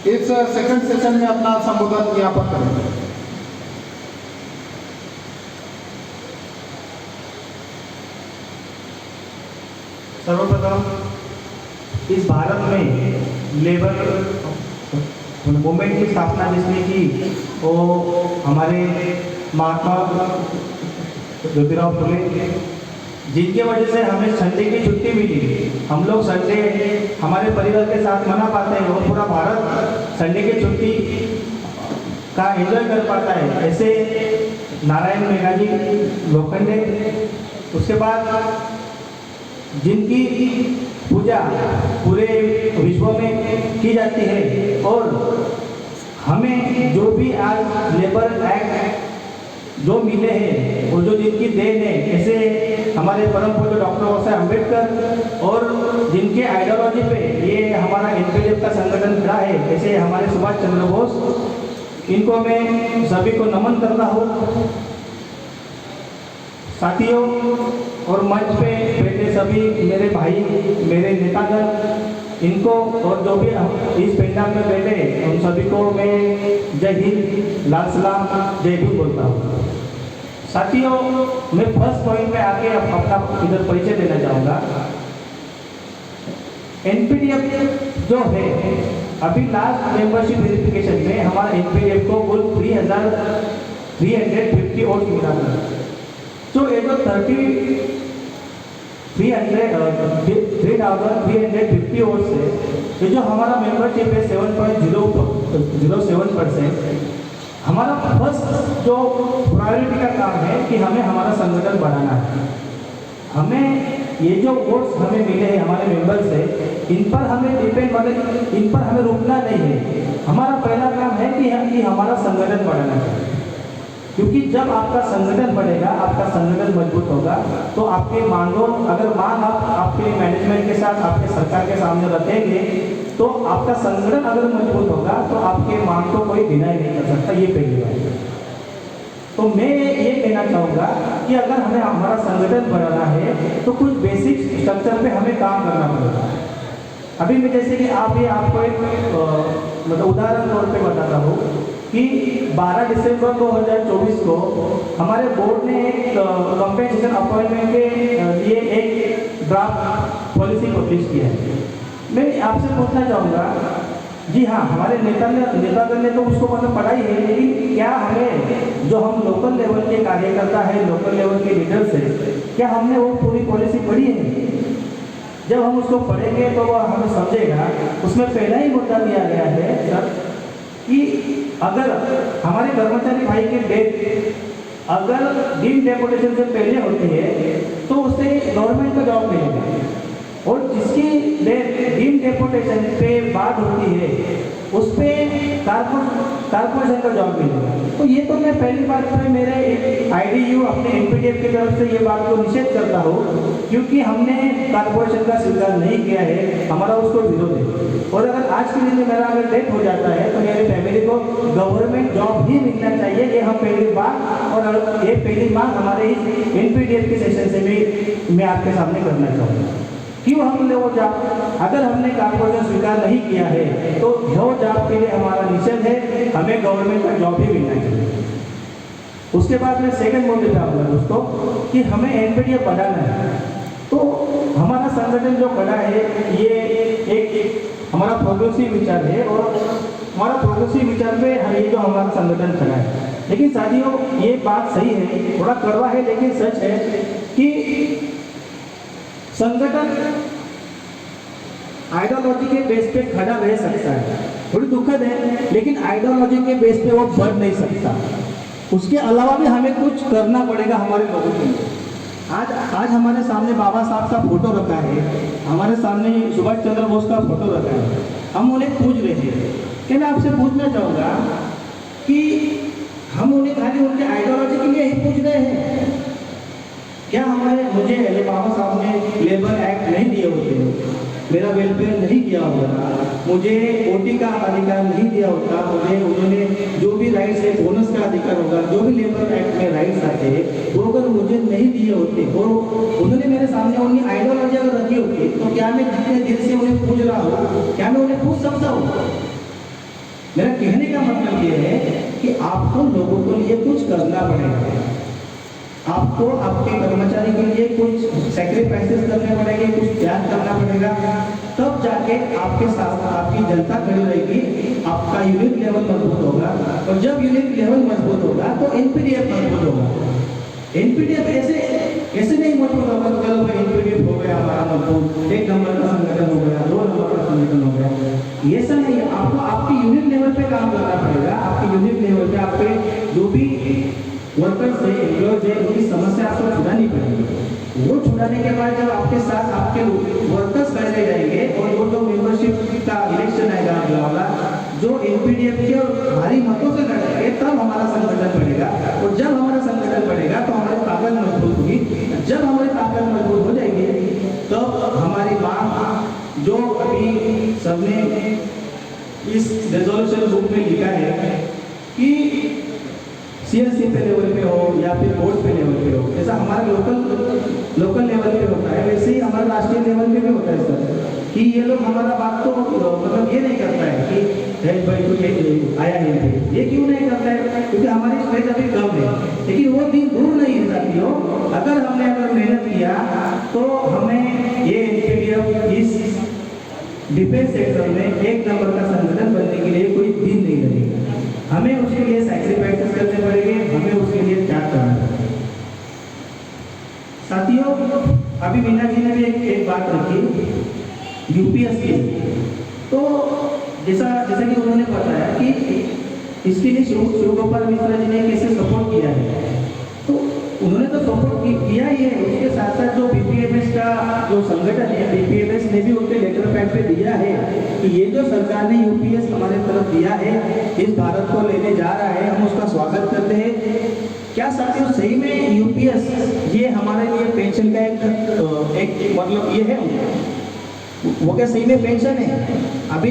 इस second session में अपना संबोधन यहाँ पर करेंगे। सर्वप्रथम इस भारत में लेबर मूवमेंट की स्थापना जिसने की वो हमारे महात्मा ज्योतिराव फुले, जिनके वजह से हमें संडे की छुट्टी मिली। हम लोग संडे हमारे परिवार के साथ मना पाते हैं और पूरा भारत संडे की छुट्टी का एंजॉय कर पाता है। ऐसे नारायण मेघाजी लोखंडे, उसके बाद जिनकी पूजा पूरे विश्व में की जाती है और हमें जो भी आज लेबर एक्ट जो मिले हैं और जो जिनकी देन है, ऐसे हमारे परम पूज्य डॉक्टर बाबा साहेब अम्बेडकर और जिनके आइडियोलॉजी पे ये हमारा एनपीडीएफ का संगठन खड़ा है, ऐसे हमारे सुभाष चंद्र बोस, इनको मैं सभी को नमन करता हूँ। साथियों और मंच पे बैठे सभी मेरे भाई, मेरे नेतागण, इनको और जो भी इस पंडाल में बैठे उन सभी को मैं जय हिंद, लाल सलाम, जय भीम बोलता हूँ। साथियों, मैं फर्स्ट पॉइंट पे आके अपना इधर परिचय देना चाहूँगा। एनपीडीएफ जो है, अभी लास्ट मेंबरशिप वेरिफिकेशन में हमारा एनपीडीएफ को कुल 3,350 वोट मिला था। तो ये जो 3,350 वोट्स है, ये जो हमारा मेंबरशिप है 7.07%। हमारा फर्स्ट जो प्रायोरिटी का काम है कि हमें हमारा संगठन बढ़ाना है। हमें ये जो वोट्स हमें मिले हैं हमारे मेंबर से, इन पर हमें डिपेंड, मतलब इन पर हमें रुकना नहीं है। हमारा पहला काम है कि हमारा संगठन बढ़ाना है, क्योंकि जब आपका संगठन बढ़ेगा, आपका संगठन मजबूत होगा, तो आपके मांगों, अगर मांग आप आपके मैनेजमेंट के साथ, आपके सरकार के सामने रखेंगे, तो आपका संगठन अगर मजबूत होगा तो आपके मांग को कोई डिनाई नहीं कर सकता। ये पहली बात है। तो मैं ये कहना चाहूँगा कि अगर हमें हमारा संगठन बढ़ाना है तो कुछ बेसिक स्ट्रक्चर पे हमें काम करना पड़ेगा। अभी मैं जैसे कि आपको एक मतलब उदाहरण तौर पे बताता हूँ कि 12 दिसंबर 2024 को हमारे बोर्ड ने एक कंपेंसेशन अपॉइंटमेंट के लिए एक ड्राफ्ट पॉलिसी पब्लिश किया है। मैं आपसे पूछना चाहूँगा, जी हाँ, हमारे नेतागण ने तो उसको मतलब पढ़ाई है, लेकिन क्या हमें जो हम लोकल लेवल के कार्यकर्ता है, लोकल लेवल के लीडर्स है, क्या हमने वो पूरी पॉलिसी पढ़ी है? जब हम उसको पढ़ेंगे तो वह हमें समझेगा। उसमें पहला ही मुद्दा दिया गया है सर कि अगर हमारे कर्मचारी भाई की डेथ अगर डीम डेपुटेशन से पहले होती है तो उसे गवर्नमेंट का जॉब मिलेगा, और जिसकी डेथ डीम डेपुटेशन पे बाद होती है उस पर कारपोरेशन का जॉब मिलेगा। तो ये तो मैं पहली बात पे मेरे आईडीयू अपने एनपीडीएफ की तरफ से ये बात को निषेध करता हूँ, क्योंकि हमने कारपोरेशन का स्वीकार नहीं किया है, हमारा उसको विरोध है। और अगर आज के दिन में मेरा अगर डेथ हो जाता है तो मेरी फैमिली को गवर्नमेंट जॉब ही मिलना चाहिए, ये हम पहली बात और ये पहली मांग हमारे इस एनपीडीएफ के सेशन से भी मैं आपके सामने करना चाहूँगा। क्यों हमने वो जॉब, अगर हमने कारपोरेशन स्वीकार नहीं किया है तो वो जॉब के लिए हमारा निषेध है, हमें गवर्नमेंट का जॉब ही मिलना चाहिए। उसके बाद में सेकंड मुद्दे पे आऊँगा दोस्तों कि हमें एनपीडीएफ बढ़ाना है। तो हमारा संगठन जो बड़ा है ये एक हमारा प्रोग्रेसिव विचार है, और हमारा प्रोग्रेसिव विचार पे ये जो हमारा संगठन खड़ा है। लेकिन साथियों, ये बात सही है, थोड़ा कड़वा है लेकिन सच है कि संगठन आइडियोलॉजी के बेस पे खड़ा रह सकता है, थोड़ी दुखद है, लेकिन आइडियोलॉजी के बेस पे वो बढ़ नहीं सकता। उसके अलावा भी हमें कुछ करना पड़ेगा हमारे लोगों के लिए। आज हमारे सामने बाबा साहब का फोटो रखा है, हमारे सामने सुभाष चंद्र बोस का फोटो रखा है, हम उन्हें पूज रहे हैं। क्या मैं आपसे पूछना चाहूँगा कि हम उन्हें खाली उनके आइडियोलॉजी के लिए ही पूछ रहे हैं? क्या मुझे बाबा साहब ने लेबर एक्ट नहीं दिए होते, मेरा वेलफेयर नहीं किया होता, मुझे ओटी का अधिकार नहीं दिया होता, मुझे उन्होंने जो भी राइट्स है, बोनस का अधिकार होगा, जो भी लेबर एक्ट में राइट्स आते हैं, वो अगर मुझे नहीं दिए होते और उन्होंने मेरे सामने उनकी आइडियोलॉजी अगर रखी होती, तो क्या मैं जितने दिल से उन्हें पूछ रहा हूँ, क्या मैं उन्हें पूछ सकता हूँ? मेरा कहने का मतलब ये है कि आपको लोगों के लिए कुछ करना पड़ेगा, आपको आपके कर्मचारी के लिए कुछ सैक्रिफाइसेस करने पड़ेंगे, कुछ त्याग करना पड़ेगा, तब जाके आपके साथ आपकी जनता खड़ी रहेगी, आपका यूनिट लेवल मजबूत होगा। और जब यूनिट लेवल मजबूत होगा तो एनपीडीएफ मजबूत होगा। एनपीडीएफ ऐसे नहीं मजबूत होगा तो चलो भाई एनपीडीएफ हो गया हमारा मजबूत, 1 नंबर का संगठन हो गया, 2 नंबर का संगठन हो गया, ऐसा नहीं है। आपको आपकी यूनिट लेवल पे काम करना पड़ेगा। आपकी यूनिट लेवल पे आपके जो भी वर्कर्स है, एम्प्लॉयज है, उनकी समस्या आपको छुड़ानी पड़ेगी। वो छुड़ाने के बाद जब आपके साथ आपके वर्कर्स खड़े जाएंगे और वो जो मेंबरशिप का इलेक्शन आएगा अगला वाला, जो एनपीडीएफ के भारी मतों से लड़ेंगे, तब हमारा संगठन बढ़ेगा। और जब हमारा संगठन बढ़ेगा तो हमारी ताकत मजबूत होगी। जब हमारी ताकत मजबूत हो जाएगी तो हमारी मांग जो अभी सबने इस रेजोल्यूशन बुक में लिखा है कि सीएलसी पे लेवल पे हो या फिर बोर्ड पे लेवल पे हो, जैसा हमारा लोकल लेवल पे होता है वैसे ही हमारा राष्ट्रीय लेवल पे भी होता है सर, कि ये लोग हमारा बात तो मतलब ये नहीं करता है कि भाई तू ये आया है, ये क्यों नहीं करता है? क्योंकि हमारी स्ट्रेंथ अभी कम है। लेकिन वो दिन दूर नहीं है साथियों, अगर हमने मेहनत किया तो हमें ये एनपीडीएफ इस डिफेंस सेक्टर में 1 नंबर का संगठन बनने के लिए कोई दिन नहीं लगेगा। हमें उसके लिए सैक्रिफाइसेस करने पड़ेंगे, हमें उसके लिए त्याग करना पड़ेगा। साथियों, अभी मीना जी ने भी एक बात रखी यूपीएस की, तो जैसा कि उन्होंने बताया कि इसके लिए शिव गोपाल मिश्रा जी ने कैसे सपोर्ट किया है, तो उन्होंने तो सपोर्ट किया ही है। उसके साथ साथ जो बीपीएमएस का जो संगठन है, बीपीएमएस ने भी उनके लेटर पैड पे दिया है कि ये जो सरकार ने यूपीएस हमारे तरफ दिया है, इस भारत को लेने जा रहा है, हम उसका स्वागत करते हैं। क्या साथियों सही में यूपीएस ये हमारे लिए पेंशन का एक मतलब ये है, वो क्या सही में पेंशन है? अभी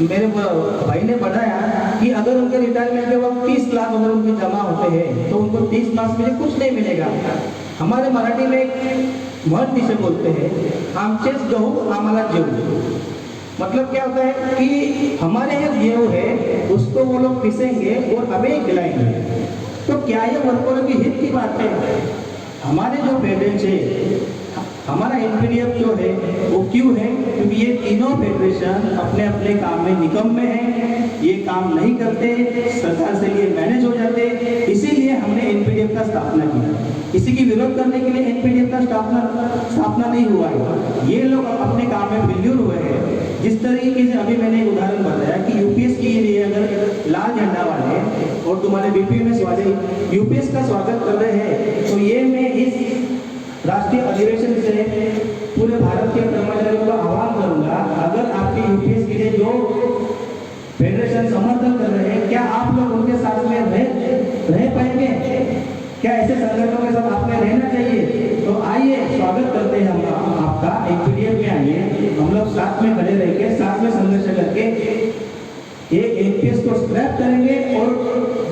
मेरे भाई ने बताया कि अगर उनके रिटायरमेंट के वक्त 30 लाख अगर उनके जमा होते हैं तो उनको 30 मास में कुछ नहीं मिलेगा। हमारे मराठी में एक म्हण जिसे बोलते हैं, आमचेच गहू आम्हाला जेवू। मतलब क्या होता है कि हमारे यहाँ गेहूँ है, उसको वो लोग पीसेंगे और हमें खिलाएंगे। तो क्या ये वर्करों की हित की बात है? हमारे जो फेडरेशन है, हमारा एनपीडीएफ जो है वो क्यों है? क्योंकि ये तीनों फेडरेशन अपने अपने काम में निकम्मे हैं, ये काम नहीं करते, सरकार से ये मैनेज हो जाते, इसीलिए हमने एनपीडीएफ का स्थापना किया। किसी की विरोध करने के लिए एनपीडीएफ का स्थापना नहीं हुआ है, ये लोग अपने काम में फेल्यूर हुए हैं। जिस तरीके से अभी मैंने एक उदाहरण बताया कि यूपीएस के लिए अगर लाल झंडा वाले और तुम्हारे बीपीएमएस वाले यूपीएस का स्वागत कर रहे हैं, तो ये मैं इस राष्ट्रीय अधिवेशन से पूरे भारत के कर्मचारियों का आह्वान करूंगा, अगर आपके यूपीएस के लिए जो फेडरेशन समर्थन कर रहे हैं, क्या आप लोग उनके साथ में रह पाएंगे? क्या ऐसे संगठनों के साथ आपने रहना चाहिए? तो आइए, स्वागत करते हैं हम आपका एनपीडीएफ में। आइए, हम लोग साथ में खड़े रह के साथ में संघर्ष करके ये एनपीएस को स्क्रैप करेंगे और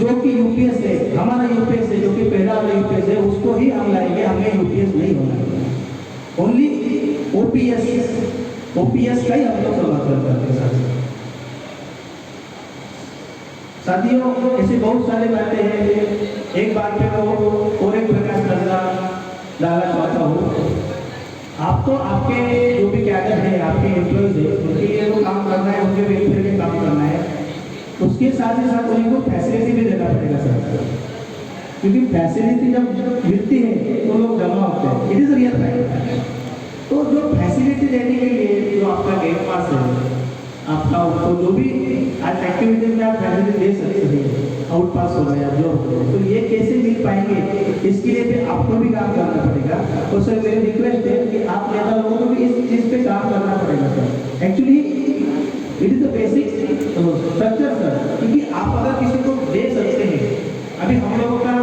जो कि यूपीएस है, हमारा यूपीएस है, जो कि पहला वाला यूपीएस है, उसको ही हम लाएंगे। हमें यूपीएस नहीं होना, ओनली ओपीएस का ही हम लोग समर्थन करते हैं। साथियों, ऐसे बहुत सारे बातें हैं। एक बात पे को और एक प्रकाश डालना चाहता हूँ। आपको आपके जो भी कैडर है, आपके एम्प्लॉयज है, उनके लिए वो काम करना है, उनके वेलफेयर के काम करना है, उसके साथ ही साथ उनको फैसिलिटी भी देना पड़ेगा सर, क्योंकि फैसिलिटी जब मिलती है तो लोग जमा होते हैं। It is real right. तो जो फैसिलिटी देने के लिए जो आपका गेट पास है, आपका जो भी आज एक्टिविटीज में आप फैसिलिटी दे सकते हैं, आउट पास हो गया जो, तो ये कैसे मिल पाएंगे? इसके लिए भी आपको भी काम करना पड़ेगा। तो सर मेरी रिक्वेस्ट है कि आप नेता लोगों को भी इस चीज़ पे काम करना पड़ेगा sir. Actually it is the basic structure sir, क्योंकि आप अगर किसी को दे सकते हैं, अभी हम लोगों का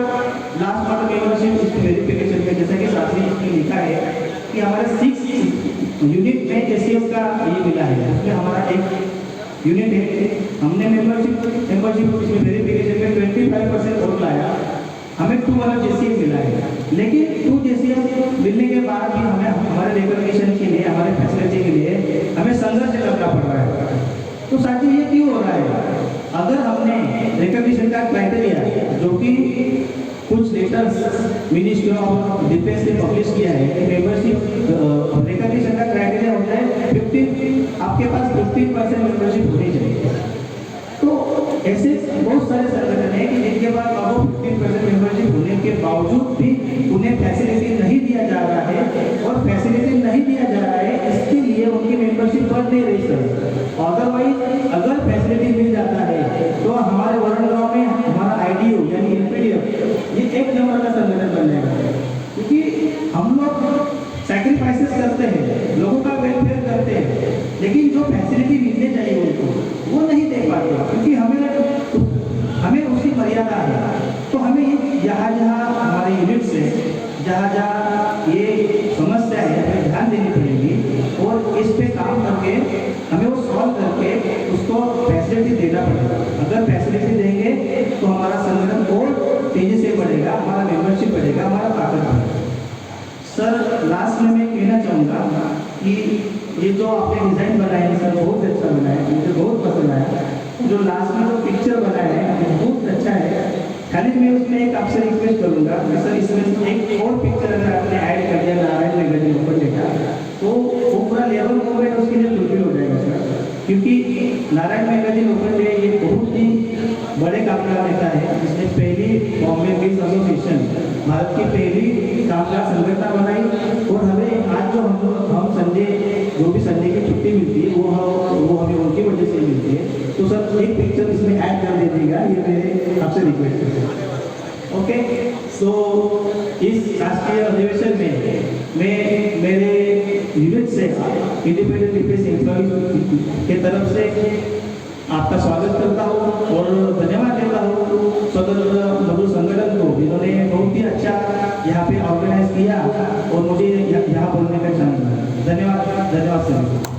लास्ट पार्ट मेंबरशिप इस वेरिफिकेशन में जैसा कि साथ में इसमें लिखा है कि हमारे 6 यूनिट में एसीएस का ये मिला है, उसमें हमारा एक यूनिट है, हमने मेंबरशिप इसमें वेरिफिकेशन में 25% वोट लाया, हमें 2 वाला जेसीएस मिला है। लेकिन 2 जेसीएस मिलने के बाद भी हमें हमारे रिकॉग्निशन के लिए, हमारे फैसिलिटी के लिए हमें संघर्ष करना पड़ रहा है। तो साथियों, ये क्यों हो रहा है? अगर हमने रिकॉग्निशन का क्राइटेरिया जो कि कुछ लेटर्स मिनिस्ट्री ऑफ डिफेंस ने पब्लिश किया है कि मेंबरशिप रिकॉग्निशन का क्राइटेरिया होता है 15, आपके पास 15% मेंबरशिप होनी चाहिए। तो ऐसे बहुत सारे संगठन हैं कि जिनके पास अब 15% मेंबरशिप होने के बावजूद भी उन्हें फैसिलिटी नहीं दिया जा रहा है, और फैसिलिटी नहीं दिया जा रहा है इसके लिए उनकी मेंबरशिप बढ़ नहीं रही सर। अदरवाइज अगर फैसिलिटी मिल जाता है तो हमारे वरुण गांव में हमारा आईडीओ यानी एनपीडीएफ ये एक नंबर का संगठन बन जाएगा, क्योंकि हम लोग सैक्रिफाइसेस करते हैं, लोगों का वेलफेयर करते हैं, लेकिन जो फैसिलिटी मिलने चाहिए उनको वो नहीं दे पाते, क्योंकि हमें उसकी मर्यादा है। तो हमें जहाँ जहाँ हमारे यूनिट्स हैं, जहाँ जहाँ ये समस्या है हमें ध्यान देनी पड़ेगी, और इस पे काम करके हमें वो सॉल्व करके उसको फैसिलिटी देना पड़ेगा। अगर फैसिलिटी देंगे तो हमारा संगठन और तेजी से बढ़ेगा, हमारा मेंबरशिप बढ़ेगा, हमारा ताकत बढ़ेगा। सर लास्ट में मैं कहना चाहूँगा कि ये जो आपने डिज़ाइन बनाया है सर बहुत अच्छा बनाया है, मुझे बहुत पसंद आया। जो लास्ट में जो पिक्चर बनाया है बहुत अच्छा है। खाली मैं उसमें एक आपसे रिक्वेस्ट करूँगा कि सर इसमें एक और पिक्चर अगर आपने ऐड कर दिया नारायण मैगजीन ओपन डे का, तो वो पूरा लेवल मूवमेंट उसके लिए फुलफिल हो जाएगा सर, क्योंकि नारायण मैगजीन ओपन डे ये बहुत ही बड़े कामगार नेता है, जिसने पहली बॉम्बे मिल्स एसोसिएशन भारत की पहली कामगार संगठन बनाई, और हमें आज जो हम संडे जो भी संडे की छुट्टी मिलती है वो हमें उनकी वजह से मिलती है। तो सर एक पिक्चर इसमें ऐड कर दीजिएगा, ये मेरे आपसे रिक्वेस्ट है। ओके, सो इस राष्ट्रीय अधिवेशन में मैं मेरे यूनिट से इंडिपेंडेंट डिफेंस एम्प्लॉय के तरफ से आपका स्वागत करता हूँ और धन्यवाद देता हूँ स्वतंत्र मजदूर संगठन को, जिन्होंने बहुत ही अच्छा यहाँ पे ऑर्गेनाइज किया और मुझे यहाँ बोलने का चांस दिया। धन्यवाद सर।